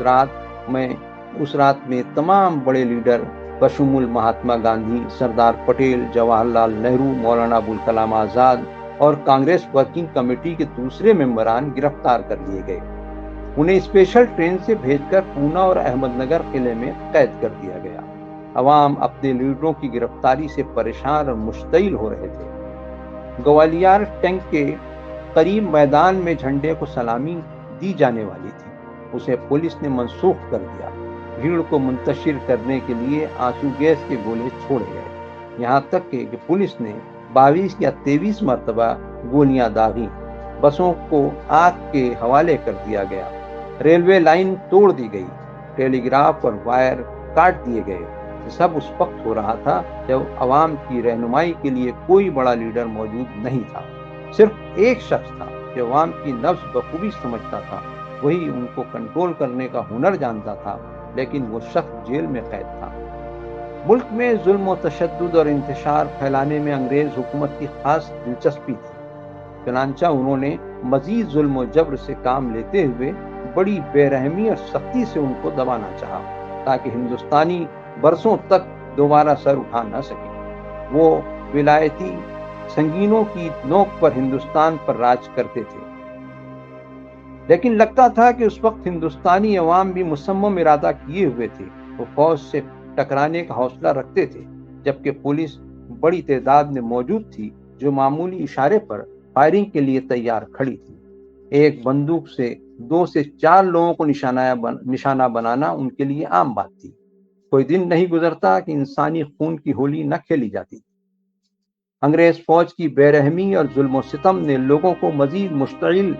Speaker 1: اس رات میں تمام بڑے لیڈر بشمول مہاتما گاندھی، سردار پٹیل، جواہر لال نہرو، مولانا ابوالکلام آزاد اور کانگریس ورکنگ کمیٹی کے دوسرے ممبران گرفتار کر لیے گئے۔ انہیں اسپیشل ٹرین سے بھیج کر پونا اور احمد نگر قلعے میں قید کر دیا گیا۔ عوام اپنے لیڈروں کی گرفتاری سے پریشان اور مشتعل ہو رہے تھے۔ گوالیار ٹینک کے قریب میدان میں جھنڈے کو سلامی دی جانے والی تھی، اسے پولیس نے منسوخ کر دیا۔ بھیڑ کو منتشر کرنے کے لیے آنسو گیس کے گولے چھوڑے گئے، یہاں تک کہ پولیس نے 22 یا 23 مرتبہ گولیاں داغی۔ بسوں کو آگ کے حوالے کر دیا گیا، ریلوے لائن توڑ دی گئی، ٹیلی گراف اور وائر کاٹ دیے گئے۔ یہ سب اس وقت ہو رہا تھا جب عوام کی رہنمائی کے لیے کوئی بڑا لیڈر موجود نہیں تھا۔ صرف ایک شخص تھا جو عوام کی نبض بخوبی سمجھتا تھا، وہی ان کو کنٹرول کرنے کا ہنر جانتا تھا، لیکن وہ شخص جیل میں قید تھا۔ ملک میں ظلم و تشدد اور انتشار پھیلانے میں انگریز حکومت کی خاص دلچسپی تھی، چنانچہ انہوں نے مزید ظلم و جبر سے کام لیتے ہوئے بڑی بے رحمی اور سختی سے ان کو دبانا چاہا تاکہ ہندوستانی برسوں تک دوبارہ سر اٹھا نہ سکے۔ وہ ولایتی سنگینوں کی نوک پر ہندوستان پر راج کرتے تھے، لیکن لگتا تھا کہ اس وقت ہندوستانی عوام بھی مصمم ارادہ کیے ہوئے تھے۔ وہ فوج سے ٹکرانے کا حوصلہ رکھتے تھے، جبکہ پولیس بڑی تعداد میں موجود تھی جو معمولی اشارے پر فائرنگ کے لیے تیار کھڑی تھی۔ ایک بندوق سے 2 سے 4 لوگوں کو نشانہ بنانا ان کے لیے عام بات تھی۔ کوئی دن نہیں گزرتا کہ انسانی خون کی ہولی نہ کھیلی جاتی۔ انگریز فوج کی بے رحمی اور ظلم و ستم نے لوگوں کو مزید مشتعل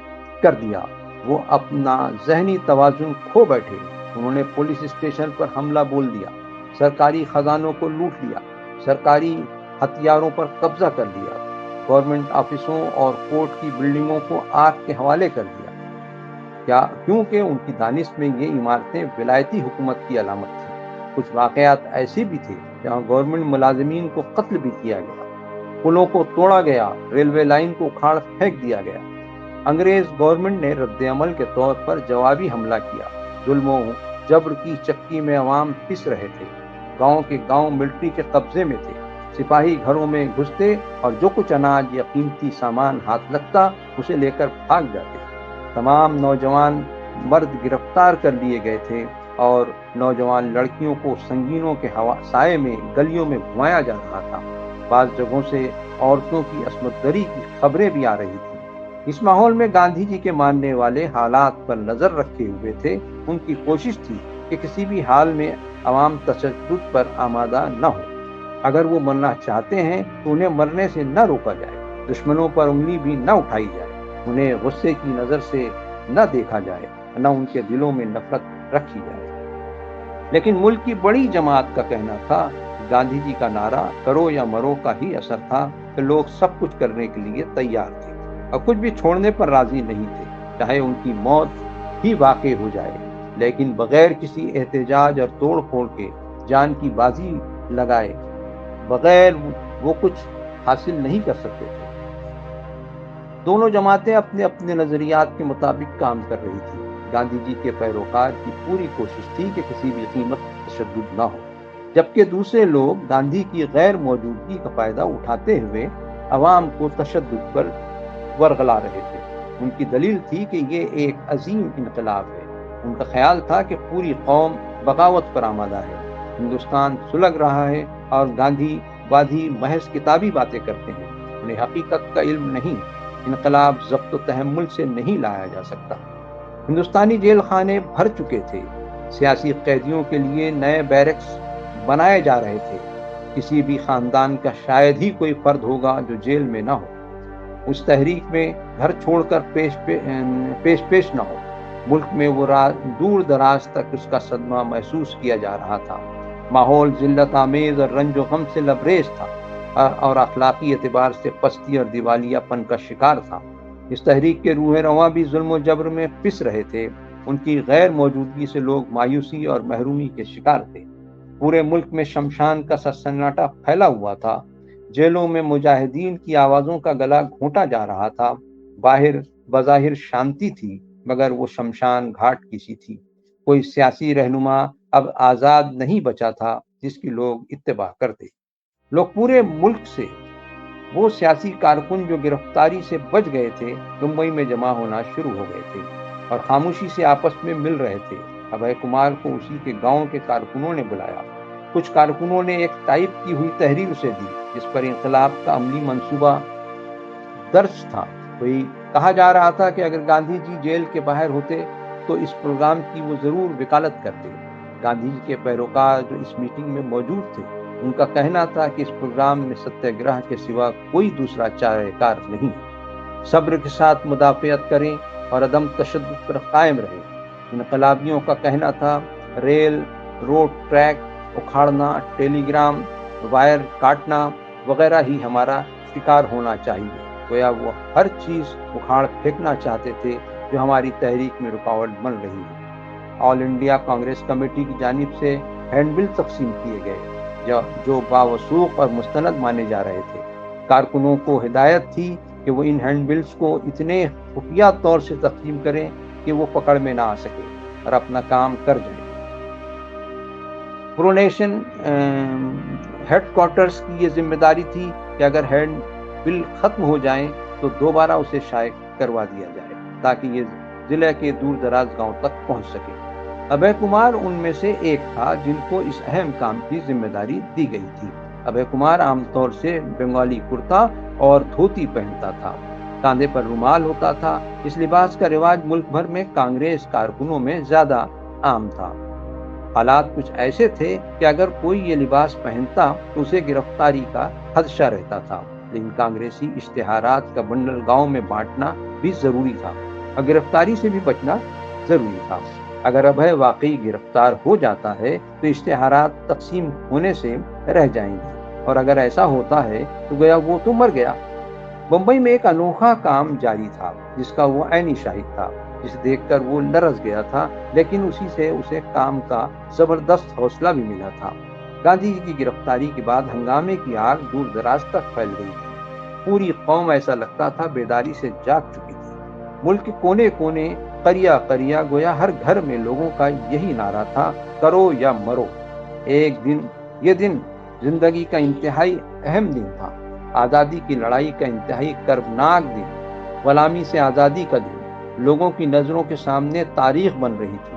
Speaker 1: کر دیا۔ وہ اپنا ذہنی توازن کھو بیٹھے۔ انہوں نے پولیس اسٹیشن پر حملہ بول دیا، سرکاری خزانوں کو لوٹ لیا، سرکاری ہتھیاروں پر قبضہ کر لیا، گورنمنٹ آفسوں اور کورٹ کی بلڈنگوں کو آگ کے حوالے کر دیا، کیونکہ ان کی دانش میں یہ عمارتیں ولایتی حکومت کی علامت تھیں۔ کچھ واقعات ایسے بھی تھے جہاں گورنمنٹ ملازمین کو قتل بھی کیا گیا، پلوں کو توڑا گیا، ریلوے لائن کو اکھاڑ پھینک دیا گیا۔ انگریز گورنمنٹ نے رد عمل کے طور پر جوابی حملہ کیا۔ ظلم و جبر کی چکی میں عوام پس رہے تھے۔ گاؤں کے گاؤں ملٹری کے قبضے میں تھے۔ سپاہی گھروں میں گھستے اور جو کچھ اناج یا قیمتی سامان ہاتھ لگتا اسے لے کر بھاگ جاتے۔ تمام نوجوان مرد گرفتار کر لیے گئے تھے اور نوجوان لڑکیوں کو سنگینوں کے سائے میں گلیوں میں گھمایا جا رہا تھا۔ بعض جگہوں سے عورتوں کی عصمت دری کی خبریں بھی آ رہی تھیں۔ اس ماحول میں گاندھی جی کے ماننے والے حالات پر نظر رکھے ہوئے تھے۔ ان کی کوشش تھی کہ کسی بھی حال میں عوام تشدد پر آمادہ نہ ہو۔ اگر وہ مرنا چاہتے ہیں تو انہیں مرنے سے نہ روکا جائے، دشمنوں پر انگلی بھی نہ اٹھائی جائے، انہیں غصے کی نظر سے نہ دیکھا جائے، نہ ان کے دلوں میں نفرت رکھی جائے۔ لیکن ملک کی بڑی جماعت کا کہنا تھا، گاندھی جی کا نعرہ کرو یا مرو کا ہی اثر تھا کہ لوگ سب کچھ کرنے کے لیے تیار تھے اور کچھ بھی چھوڑنے پر راضی نہیں تھے، چاہے ان کی موت ہی واقع ہو جائے، لیکن بغیر کسی احتجاج اور توڑ پھوڑ کے جان کی بازی لگائے بغیر وہ کچھ حاصل نہیں کر سکتے تھے۔ دونوں جماعتیں اپنے اپنے نظریات کے مطابق کام کر رہی تھی۔ گاندھی جی کے پیروکار کی پوری کوشش تھی کہ کسی بھی قیمت تشدد نہ ہو، جبکہ دوسرے لوگ گاندھی کی غیر موجودگی کا فائدہ اٹھاتے ہوئے عوام کو تشدد پر ورغلا رہے تھے۔ ان کی دلیل تھی کہ یہ ایک عظیم انقلاب ہے۔ ان کا خیال تھا کہ پوری قوم بغاوت پر آمادہ ہے، ہندوستان سلگ رہا ہے اور گاندھی وادی محض کتابی باتیں کرتے ہیں، انہیں حقیقت کا علم نہیں۔ انقلاب ضبط و تحمل سے نہیں لایا جا سکتا۔ ہندوستانی جیل خانے بھر چکے تھے، سیاسی قیدیوں کے لیے نئے بیرکس بنائے جا رہے تھے۔ کسی بھی خاندان کا شاید ہی کوئی فرد ہوگا جو جیل میں نہ ہو، اس تحریک میں گھر چھوڑ کر پیش نہ ہو۔ ملک میں وہ دور دراز تک اس کا صدمہ محسوس کیا جا رہا تھا۔ ماحول ذلت آمیز اور رنج و غم سے لبریز تھا اور اخلاقی اعتبار سے پستی اور دیوالیہ پن کا شکار تھا۔ اس تحریک کے روح رواں بھی ظلم و جبر میں پس رہے تھے۔ ان کی غیر موجودگی سے لوگ مایوسی اور محرومی کے شکار تھے۔ پورے ملک میں شمشان کا سا سناٹا پھیلا ہوا تھا۔ جیلوں میں مجاہدین کی آوازوں کا گلا گھونٹا جا رہا تھا۔ باہر بظاہر شانتی تھی، مگر وہ شمشان گھاٹ کی سی تھی۔ کوئی سیاسی رہنما اب آزاد نہیں بچا تھا جس کی لوگ اتباع کرتے۔ لوگ پورے ملک سے وہ سیاسی کارکن جو گرفتاری سے بچ گئے تھے ممبئی میں جمع ہونا شروع ہو گئے تھے اور خاموشی سے آپس میں مل رہے تھے۔ ابھے کمار کو اسی کے گاؤں کے کارکنوں نے بلایا۔ کچھ کارکنوں نے ایک ٹائپ کی ہوئی تحریر اسے دی جس پر انقلاب کا عملی منصوبہ درج تھا۔ وہی کہا جا رہا تھا کہ اگر گاندھی جی جیل کے باہر ہوتے تو اس پروگرام کی وہ ضرور وکالت کرتے۔ گاندھی جی کے پیروکار جو اس میٹنگ میں موجود تھے، ان کا کہنا تھا کہ اس پروگرام میں ستیہ گرہ کے سوا کوئی دوسرا چارہ کار نہیں۔ صبر کے ساتھ مدافعت کریں اور عدم تشدد پر قائم رہیں۔ انقلابیوں کا کہنا تھا ریل، روڈ، ٹریک اکھاڑنا، ٹیلی گرام وائر کاٹنا وغیرہ ہی ہمارا شکار ہونا چاہیے۔ گویا وہ ہر چیز اکھاڑ پھینکنا چاہتے تھے جو ہماری تحریک میں رکاوٹ بن رہی ہے۔ آل انڈیا کانگریس کمیٹی کی جانب سے ہینڈ بل تقسیم کیے گئے جو باوثوق اور مستند مانے جا رہے تھے۔ کارکنوں کو ہدایت تھی کہ وہ ان ہینڈ بلز کو اتنے خفیہ طور سے تقسیم کریں کہ وہ پکڑ میں نہ آ سکے اور اپنا کام کر جائیں۔ پرونیشن ہیڈ کوارٹرز کی یہ ذمہ داری تھی کہ اگر ہینڈ بل ختم ہو جائیں تو دوبارہ اسے شائع کروا دیا جائے تاکہ یہ ضلع کے دور دراز گاؤں تک پہنچ سکے۔ ابھے کمار ان میں سے ایک تھا جن کو اس اہم کام کی ذمہ داری دی گئی تھی۔ ابھے کمار عام طور سے بنگالی کرتا اور دھوتی پہنتا تھا، کاندھے پر رومال ہوتا تھا۔ اس لباس کا رواج ملک بھر میں کانگریس کارکنوں میں زیادہ عام تھا۔ حالات کچھ ایسے تھے کہ اگر کوئی یہ لباس پہنتا تو اسے گرفتاری کا خدشہ رہتا تھا، لیکن کانگریسی اشتہارات کا بنڈل گاؤں میں بانٹنا بھی ضروری تھا اور گرفتاری سے بھی بچنا ضروری تھا۔ اگر ابھے واقعی گرفتار ہو جاتا ہے تو اشتہارات تقسیم ہونے سے رہ جائیں گے، اور اگر ایسا ہوتا ہے تو گویا وہ تو مر گیا۔ بمبئی میں ایک انوکھا کام جاری تھا جس کا وہ عینی شاہد تھا، جسے دیکھ کر وہ لرز گیا تھا، لیکن اسی سے اسے کام کا زبردست حوصلہ بھی ملا تھا۔ گاندھی جی کی گرفتاری کے بعد ہنگامے کی آگ دور دراز تک پھیل گئی تھی۔ پوری قوم ایسا لگتا تھا بیداری سے جاگ چکی تھی۔ ملک کے کونے کونے، قریہ قریہ، گویا ہر گھر میں لوگوں کا یہی نعرہ تھا، کرو یا مرو۔ یہ دن زندگی کا انتہائی اہم دن تھا، آزادی کی لڑائی کا انتہائی کربناک دن، غلامی سے آزادی کا دن، لوگوں کی نظروں کے سامنے تاریخ بن رہی تھی۔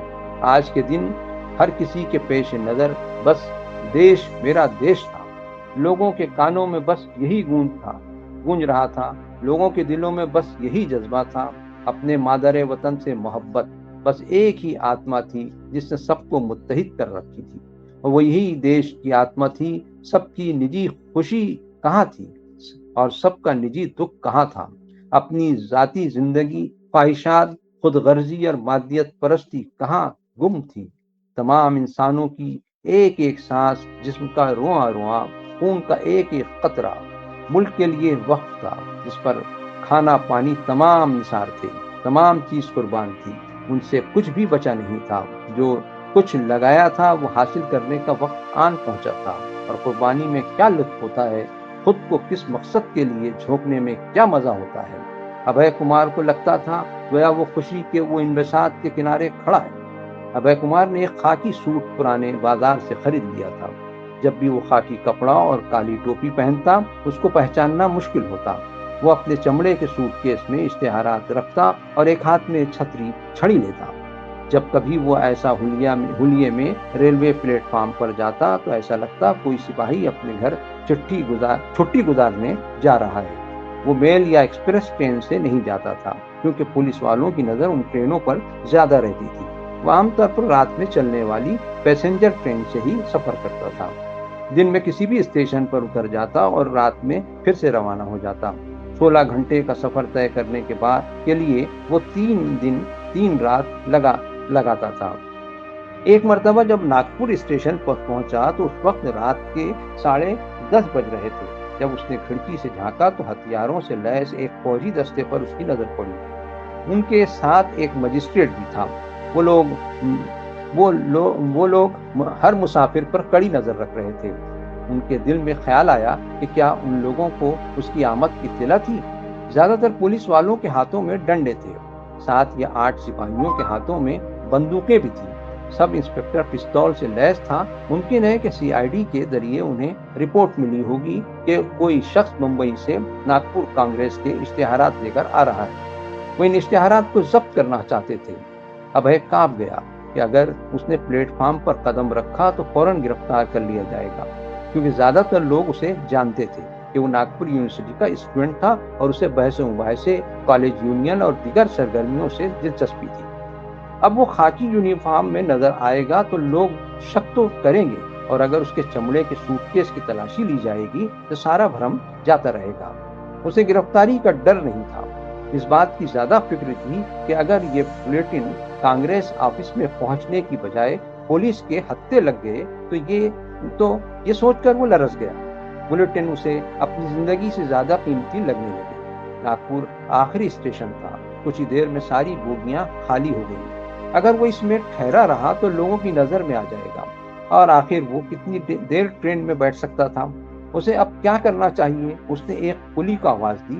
Speaker 1: آج کے دن ہر کسی کے پیش نظر بس دیش میرا دیش تھا۔ لوگوں کے کانوں میں بس یہی گونج رہا تھا، لوگوں کے دلوں میں بس یہی جذبہ تھا، اپنے مادر وطن سے محبت۔ بس ایک ہی آتما تھی جس نے سب کو متحد کر رکھی تھی، اور وہ یہی دیش کی آتما تھی۔ سب کی نجی خوشی کہاں تھی اور سب کا نجی دکھ کہاں تھا؟ اپنی ذاتی زندگی، خواہشات، خود غرضی اور مادیت پرستی کہاں گم تھی؟ تمام انسانوں کی ایک ایک سانس، جسم کا رواں رواں، خون کا ایک ایک قطرہ ملک کے لیے وقف تھا، جس پر کھانا پانی تمام نثار تھے، تمام چیز قربان تھی، ان سے کچھ بھی بچا نہیں تھا۔ جو کچھ لگایا تھا وہ حاصل کرنے کا وقت آن پہنچا تھا، اور قربانی میں کیا لطف ہوتا ہے، خود کو کس مقصد کے لیے جھونکنے میں کیا مزہ ہوتا ہے۔ ابھے کمار کو لگتا تھا گویا وہ خوشی کے وہ انبساط کے کنارے کھڑا ہے۔ ابھے کمار نے ایک خاکی سوٹ پرانے بازار سے خرید لیا تھا۔ جب بھی وہ خاکی کپڑا اور کالی ٹوپی پہنتا اس کو پہچاننا مشکل ہوتا۔ وہ اپنے چمڑے کے سوٹ کیس میں اشتہارات رکھتا اور ایک ہاتھ میں چھتری چھڑی لیتا۔ جب کبھی وہ ایسا حلیے میں ریلوے پلیٹ فارم پر جاتا تو ایسا لگتا کوئی سپاہی اپنے گھر چھٹی گزارنے جا رہا ہے۔ وہ میل یا ایکسپریس ٹرین سے نہیں جاتا تھا، کیونکہ پولیس والوں کی نظر ان ٹرینوں پر زیادہ رہتی تھی۔ وہ عام طور پر رات میں چلنے والی پیسنجر ٹرین سے ہی سفر کرتا تھا۔ دن میں کسی بھی اسٹیشن پر اتر جاتا اور رات میں پھر سے روانہ ہو جاتا۔ 16 گھنٹے کا سفر طے کرنے کے لیے وہ 3 دن 3 رات لگاتا تھا۔ ایک مرتبہ جب ناگپور اسٹیشن پر پہنچا تو اس وقت رات کے 10:30 بج رہے تھے۔ جب اس نے کھڑکی سے جھانکا تو ہتھیاروں سے لیس ایک فوجی دستے پر اس کی نظر پڑی۔ ان کے ساتھ ایک مجسٹریٹ بھی تھا۔ وہ لوگ ہر مسافر پر کڑی نظر رکھ رہے تھے۔ ان کے دل میں خیال آیا کہ کیا ان لوگوں کو اس کی آمد کی اطلاع تھی؟ زیادہ تر پولیس والوں کے ہاتھوں میں ڈنڈے تھے، 7 یا 8 سپاہیوں کے ہاتھوں میں بندوقیں بھی تھیں۔ سب انسپکٹر پستول سے لیس تھا۔ ممکن ہے کہ CID کے ذریعے انہیں رپورٹ ملی ہوگی کہ کوئی شخص ممبئی سے ناگپور کانگریس کے اشتہارات لے کر آ رہا ہے۔ وہ ان اشتہارات کو ضبط کرنا چاہتے تھے۔ ابھے کانپ گیا کہ اگر اس نے پلیٹ فارم پر قدم رکھا تو فوراً گرفتار کر لیا جائے گا، کیونکہ زیادہ تر لوگ اسے جانتے تھے کہ وہ ناگپور یونیورسٹی کا اسٹوڈنٹ تھا اور اسے بحث و مباحثے، کالج یونین اور دیگر سرگرمیوں سے دلچسپی تھی۔ اب وہ خاکی یونیفارم میں نظر آئے گا تو لوگ شک تو کریں گے، اور اگر اس کے چمڑے کے سوٹ کیس کی تلاشی لی جائے گی تو سارا بھرم جاتا رہے گا۔ اسے گرفتاری کا ڈر نہیں تھا، اس بات کی زیادہ فکر تھی کہ اگر یہ بلیٹن کانگریس آفس میں پہنچنے کی بجائے پولیس کے ہتھے لگ گئے تو یہ سوچ کر وہ لرز گیا۔ بلیٹن اسے اپنی زندگی سے زیادہ قیمتی لگنے لگے۔ ناگپور آخری اسٹیشن تھا، کچھ ہی دیر میں ساری بوگیاں خالی ہو گئی۔ اگر وہ اس میں ٹھہرا رہا تو لوگوں کی نظر میں آ جائے گا، اور آخر وہ کتنی دیر ٹرین میں بیٹھ سکتا تھا؟ اسے اب کیا کرنا چاہیے؟ اس نے ایک کلی کو آواز دی،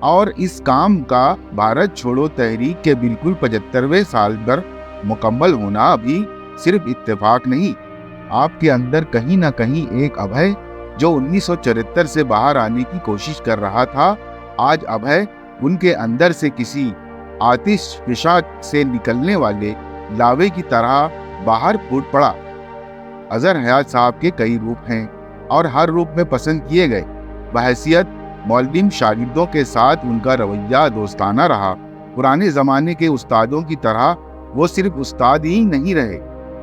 Speaker 2: اور اس کام کا بھارت چھوڑو تحریک کے بالکل 75ویں سال پر مکمل ہونا ابھی صرف اتفاق نہیں، آپ کے اندر کہیں نہ کہیں ایک ابھے جو 1974 سے باہر آنے کی کوشش کر رہا تھا، آج ابھے ان کے اندر سے کسی آتش فشاں سے نکلنے والے لاوے کی طرح باہر پھوٹ پڑا۔ اظہر حیات صاحب کے کئی روپ ہیں اور ہر روپ میں پسند کیے گئے۔ بحیثیت معلم شاگردوں کے ساتھ ان کا رویہ دوستانہ رہا۔ پرانے زمانے کے استادوں کی طرح وہ صرف استاد ہی نہیں رہے،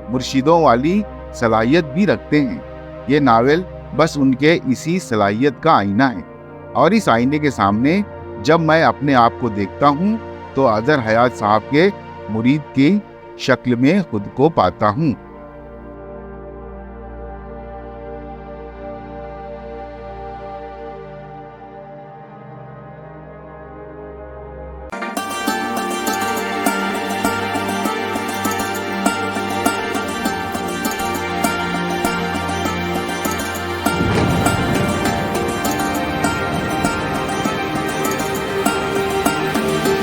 Speaker 2: مرشدوں والی صلاحیت بھی رکھتے ہیں۔ یہ ناول بس ان کے اسی صلاحیت کا آئینہ ہے، اور اس آئینے کے سامنے جب میں اپنے آپ کو دیکھتا ہوں تو اظہر حیات صاحب کے مرید کی شکل میں خود کو پاتا ہوں۔